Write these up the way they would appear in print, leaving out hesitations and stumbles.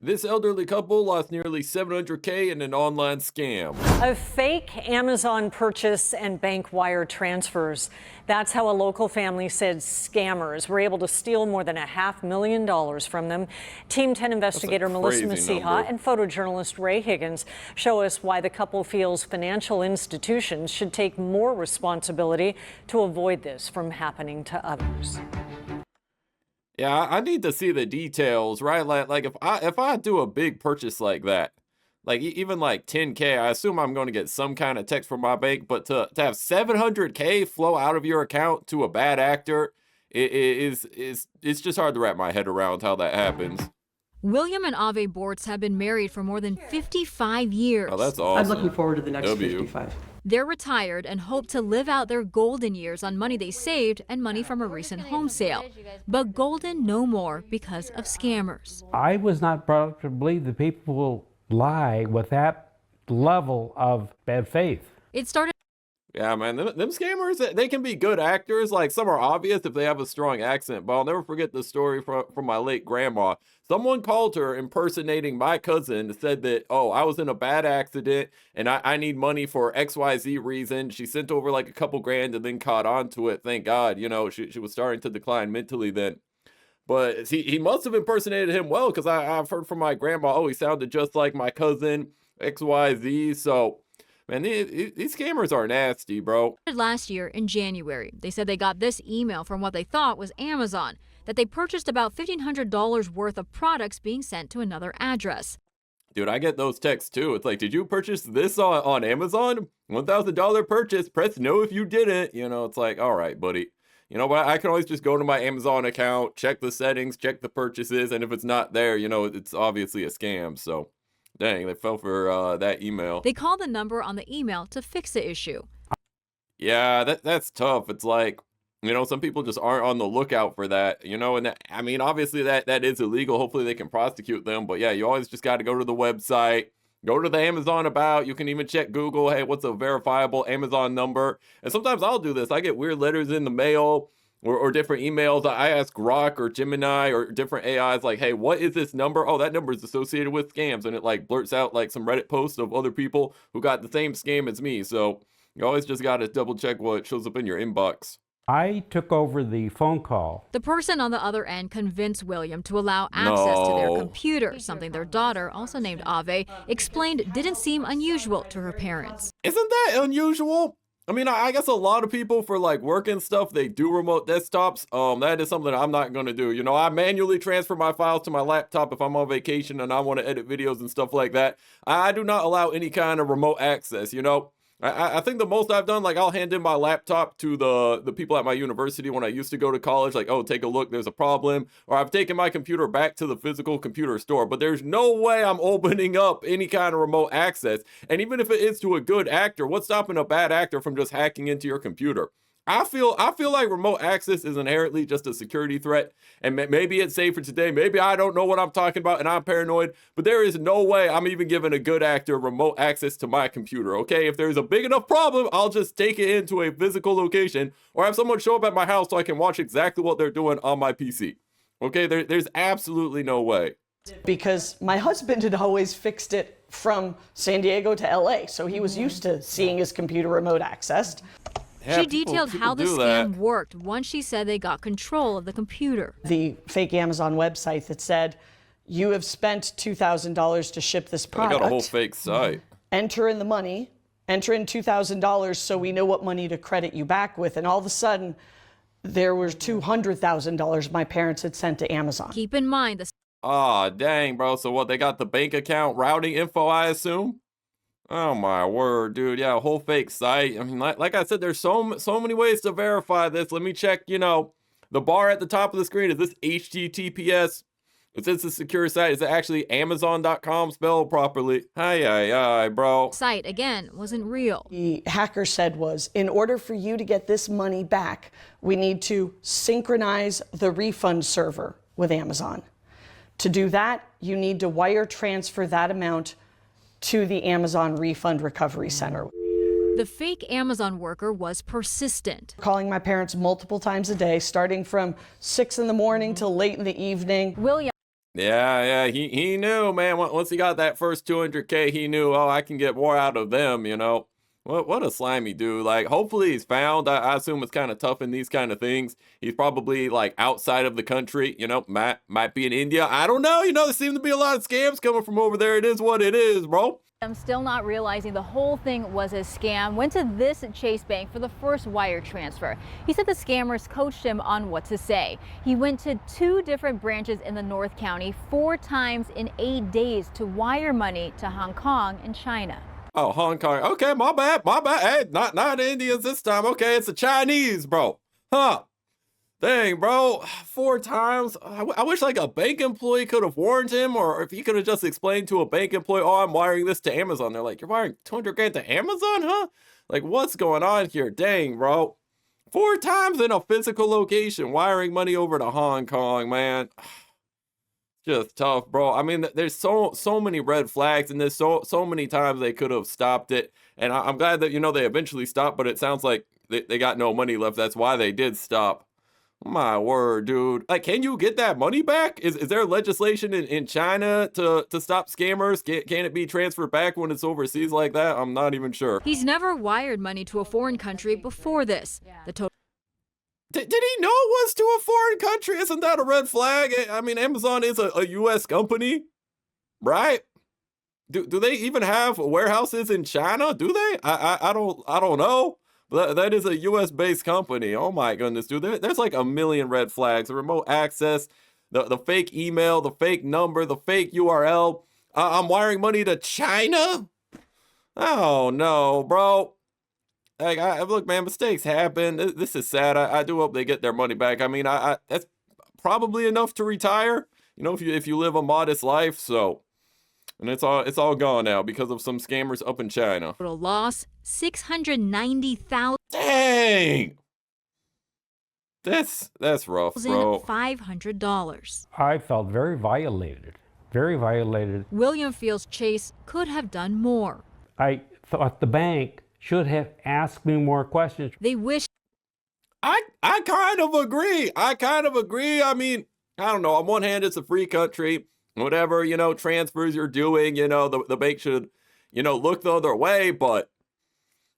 This elderly couple lost nearly 700K in an online scam. A fake Amazon purchase and bank wire transfers. That's how a local family said scammers were able to steal more than $500,000 from them. Team 10 investigator Melissa crazy Masiha number. and photojournalist Ray Higgins show us why the couple feels financial institutions should take more responsibility to avoid this from happening to others. Yeah, I need to see the details, right? Like if I do a big purchase like that, like even like 10K, I assume I'm going to get some kind of text from my bank, but to have 700K flow out of your account to a bad actor, it's just hard to wrap my head around how that happens. William and Ave Bortz have been married for more than 55 years. Oh, that's awesome. I'm looking forward to the next W. 55. They're retired and hope to live out their golden years on money they saved and money from a recent home sale. But golden no more because of scammers. I was not brought up to believe that people will lie with that level of bad faith. It started Yeah, man, them scammers, they can be good actors. Like, some are obvious if they have a strong accent, but I'll never forget the story from my late grandma. Someone called her impersonating my cousin, said that, oh, I was in a bad accident and I need money for XYZ reason. She sent over like a couple grand and then caught on to it. Thank God, she was starting to decline mentally then. But he must have impersonated him well, because I've heard from my grandma, oh, he sounded just like my cousin, XYZ. So, man, these scammers are nasty, bro. last year in January. They said they got this email from what they thought was Amazon, that they purchased about $1,500 worth of products being sent to another address. Dude, I get those texts too. It's like, did you purchase this on Amazon? $1,000 purchase. Press no if you didn't. It's like, all right, buddy. But I can always just go to my Amazon account, check the settings, check the purchases, and if it's not there, it's obviously a scam. So, dang, they fell for that email. They called the number on the email to fix the issue. Yeah, that's tough. It's like, some people just aren't on the lookout for that, and I mean, obviously that is illegal. Hopefully they can prosecute them. But yeah, you always just got to go to the website, go to the Amazon about. You can even check Google. Hey, what's a verifiable Amazon number? And sometimes I'll do this. I get weird letters in the mail or different emails. I ask Grok or Gemini or different AIs like, hey, what is this number? Oh, that number is associated with scams. And it like blurts out like some Reddit posts of other people who got the same scam as me. So you always just got to double check what shows up in your inbox. I took over the phone call. The person on the other end convinced William to allow access to their No. computer, something their daughter, also named Ave, explained didn't seem unusual to her parents. Isn't that unusual? I mean, I guess a lot of people for like work and stuff, they do remote desktops. That is something I'm not going to do. I manually transfer my files to my laptop if I'm on vacation and I want to edit videos and stuff like that. I do not allow any kind of remote access, I think the most I've done, like I'll hand in my laptop to the people at my university when I used to go to college, like, oh, take a look, there's a problem. Or I've taken my computer back to the physical computer store, but there's no way I'm opening up any kind of remote access. And even if it is to a good actor, what's stopping a bad actor from just hacking into your computer? I feel like remote access is inherently just a security threat, and maybe it's safer today. Maybe I don't know what I'm talking about and I'm paranoid, but there is no way I'm even giving a good actor remote access to my computer, okay? If there's a big enough problem, I'll just take it into a physical location or have someone show up at my house so I can watch exactly what they're doing on my PC. Okay, there's absolutely no way. Because my husband had always fixed it from San Diego to LA, so he was used to seeing his computer remote accessed. Yeah, She detailed people how the do scam that. worked once she said they got control of the computer. The fake Amazon website that said, you have spent $2,000 to ship this They product. got a whole fake site. Enter in the money, enter in $2,000 so we know what money to credit you back with. And all of a sudden, there was $200,000 my parents had sent to Amazon. Keep in mind, the Ah, dang, bro. So what, they got the bank account routing info, I assume? Oh my word, dude. Yeah, a whole fake site. I mean, like I said, there's so many ways to verify this. Let me check, the bar at the top of the screen. Is this HTTPS? Is this a secure site? Is it actually Amazon.com spelled properly? Hi, bro. site, again, wasn't real. The hacker said was, in order for you to get this money back, we need to synchronize the refund server with Amazon. To do that, you need to wire transfer that amount to the Amazon Refund Recovery Center. The fake Amazon worker was persistent. Calling my parents multiple times a day, starting from 6 in the morning till late in the evening. William Yeah, he knew, man. Once he got that first 200K, he knew, oh, I can get more out of them, you know. What a slimy dude. Like, hopefully he's found. I assume it's kind of tough in these kind of things. He's probably like outside of the country, you know, might be in India. I don't know. You know, there seem to be a lot of scams coming from over there. It is what it is, bro. I'm still not realizing the whole thing was a scam. Went to this Chase Bank for the first wire transfer. He said the scammers coached him on what to say. He went to 2 different branches in the North County 4 times in 8 days to wire money to Hong Kong and China. Oh, Hong Kong. Okay, my bad. Hey, not Indians this time. Okay, it's the Chinese, bro. Huh. Dang, bro. 4 times. I wish like a bank employee could have warned him, or if he could have just explained to a bank employee, oh, I'm wiring this to Amazon. They're like, you're wiring 200 grand to Amazon, huh? Like, what's going on here? Dang, bro. 4 times in a physical location, wiring money over to Hong Kong, man. Just tough, bro. I mean, there's so many red flags, and there's so many times they could have stopped it. And I'm glad that, you know, they eventually stopped, but it sounds like they got no money left. That's why they did stop. My word, dude. Like, can you get that money back? Is there legislation in China to stop scammers? Can it be transferred back when it's overseas like that? I'm not even sure. He's never wired money to a foreign country before this. The total Did he know it was to a foreign country? Isn't that a red flag? I mean, Amazon is a U.S. company, right? Do they even have warehouses in China? Do they? I don't know. But that is a U.S. based company. Oh my goodness, dude. There's like a million red flags. The remote access, the fake email, the fake number, the fake URL. I'm wiring money to China? Oh no, bro. Like, look, man, mistakes happen. This is sad. I do hope they get their money back. I mean, that's probably enough to retire. You know, if you live a modest life. So, and it's all gone now because of some scammers up in China. loss, $690,000. Dang, that's rough, bro. $500. I felt very violated. Very violated. William feels Chase could have done more. I thought the bank should have asked me more questions. They wish I kind of agree. I mean, I don't know. On one hand, it's a free country. Whatever, you know, transfers you're doing, you know, the bank should, you know, look the other way. But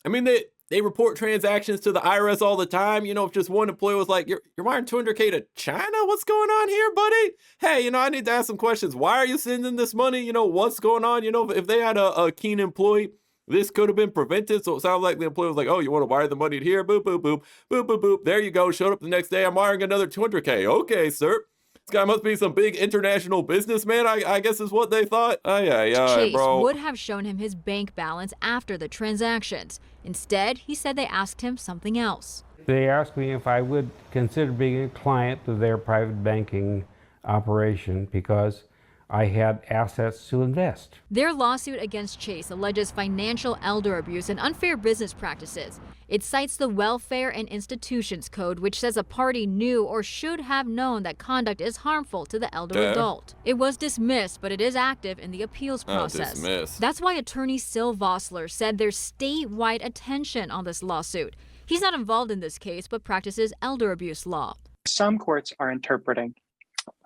I mean, they report transactions to the IRS all the time. You know, if just one employee was like, you're wiring 200K to China? What's going on here, buddy? Hey, you know, I need to ask some questions. Why are you sending this money? You know, what's going on? You know, if they had a keen employee, this could have been prevented. So it sounds like the employee was like, oh, you want to wire the money to here? Boop, boop, boop, boop, boop, boop. There you go. Showed up the next day. I'm wiring another 200K. Okay, sir. This guy must be some big international businessman, I guess is what they thought. Chase bro. would have shown him his bank balance after the transactions. Instead, he said they asked him something else. They asked me if I would consider being a client of their private banking operation because I had assets to invest. Their lawsuit against Chase alleges financial elder abuse and unfair business practices. It cites the Welfare and Institutions Code, which says a party knew or should have known that conduct is harmful to the elder adult. It was dismissed, but it is active in the appeals process. Dismissed. That's why attorney Sil Vossler said there's statewide attention on this lawsuit. He's not involved in this case, but practices elder abuse law. Some courts are interpreting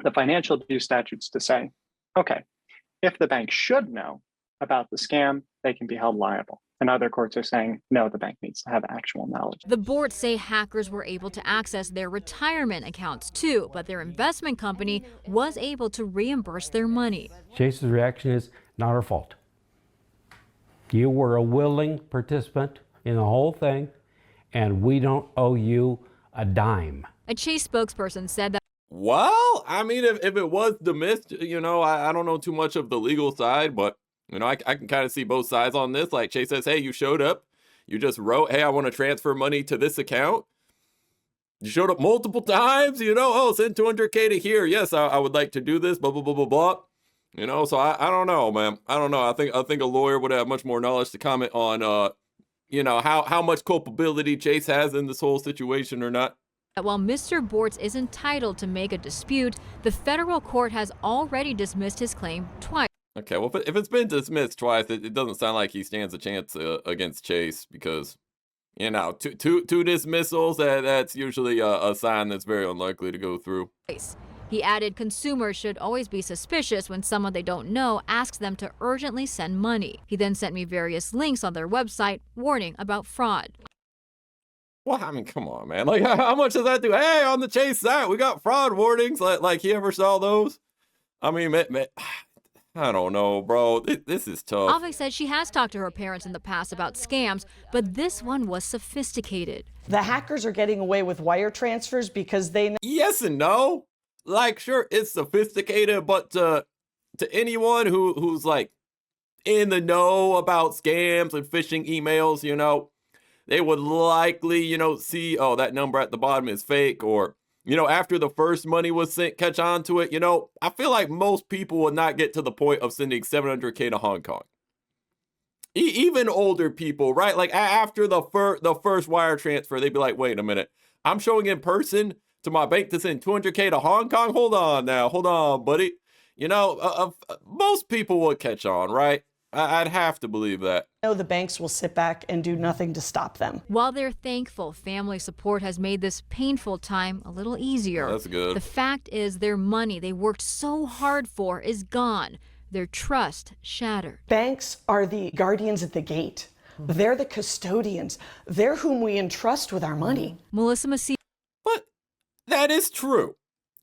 the financial abuse statutes to say, okay, if the bank should know about the scam, they can be held liable. And other courts are saying, no, the bank needs to have actual knowledge. The board say hackers were able to access their retirement accounts too, but their investment company was able to reimburse their money. Chase's reaction is not our fault. You were a willing participant in the whole thing, and we don't owe you a dime. A Chase spokesperson said that Well, I mean, if it was dismissed, you know, I don't know too much of the legal side, but, you know, I can kind of see both sides on this. Like Chase says, hey, you showed up. You just wrote, hey, I want to transfer money to this account. You showed up multiple times, you know, oh, send 200K to here. Yes, I would like to do this, blah, blah, blah, blah, blah. You know, so I don't know, man. I don't know. I think a lawyer would have much more knowledge to comment on, you know, how much culpability Chase has in this whole situation or not. while Mr. Bortz is entitled to make a dispute, the federal court has already dismissed his claim twice. Okay, well, if it's been dismissed twice, it doesn't sound like he stands a chance against Chase because, you know, two dismissals, that's usually a sign that's very unlikely to go through. He added consumers should always be suspicious when someone they don't know asks them to urgently send money. He then sent me various links on their website warning about fraud. Well, I mean, come on, man. Like, how much does that do? Hey, on the Chase site, we got fraud warnings. Like he ever saw those? I mean, man, I don't know, bro. This is tough. Avik said she has talked to her parents in the past about scams, but this one was sophisticated. The hackers are getting away with wire transfers because they know. Yes and no. Like, sure, it's sophisticated, but to anyone who's like in the know about scams and phishing emails, you know, they would likely, you know, see, oh, that number at the bottom is fake, or, you know, after the first money was sent, catch on to it. You know, I feel like most people would not get to the point of sending $700K to Hong Kong. Even older people, right? Like after the first wire transfer, they'd be like, wait a minute, I'm showing in person to my bank to send $200K to Hong Kong? Hold on now, hold on, buddy. You know, most people would catch on, right? I'd have to believe that. know the banks will sit back and do nothing to stop them. While they're thankful family support has made this painful time a little easier, That's good. the fact is their money they worked so hard for is gone. Their trust shattered. Banks are the guardians at the gate. They're the custodians. They're whom we entrust with our money. Melissa Massey. But that is true.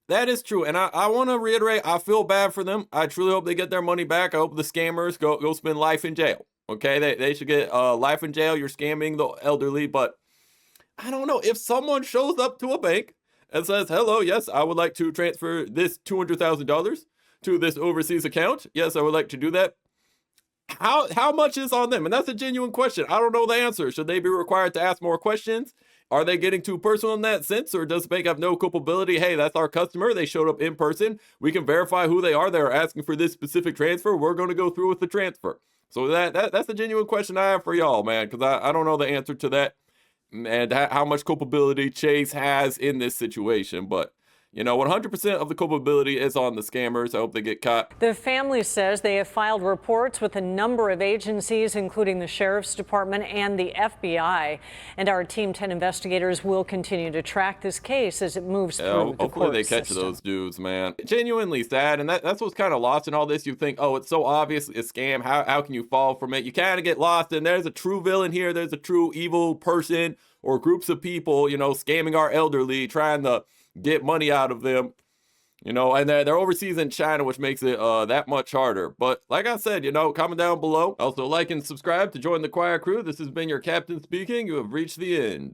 That is true. And I want to reiterate, I feel bad for them. I truly hope they get their money back. I hope the scammers go spend life in jail. Okay, they should get life in jail. You're scamming the elderly. But I don't know, if someone shows up to a bank and says, hello, yes, I would like to transfer this $200,000 to this overseas account. Yes, I would like to do that. How much is on them? And that's a genuine question. I don't know the answer. Should they be required to ask more questions? Are they getting too personal in that sense, or does the bank have no culpability? Hey, that's our customer. They showed up in person. We can verify who they are. They're asking for this specific transfer. We're going to go through with the transfer. So that's a genuine question I have for y'all, man, because I don't know the answer to that and how much culpability Chase has in this situation. But, you know, 100% of the culpability is on the scammers. I hope they get caught. The family says they have filed reports with a number of agencies, including the Sheriff's Department and the FBI. And our Team 10 investigators will continue to track this case as it moves through the court hopefully they catch system. those dudes, man. Genuinely sad, and that's what's kind of lost in all this. You think, oh, it's so obvious, it's a scam. How can you fall from it? You kind of get lost, and there's a true villain here. There's a true evil person or groups of people, you know, scamming our elderly, trying to get money out of them, you know, and they're overseas in China, which makes it that much harder. But like I said, you know, comment down below. Also like and subscribe to join the choir crew. This has been your captain speaking. You have reached the end.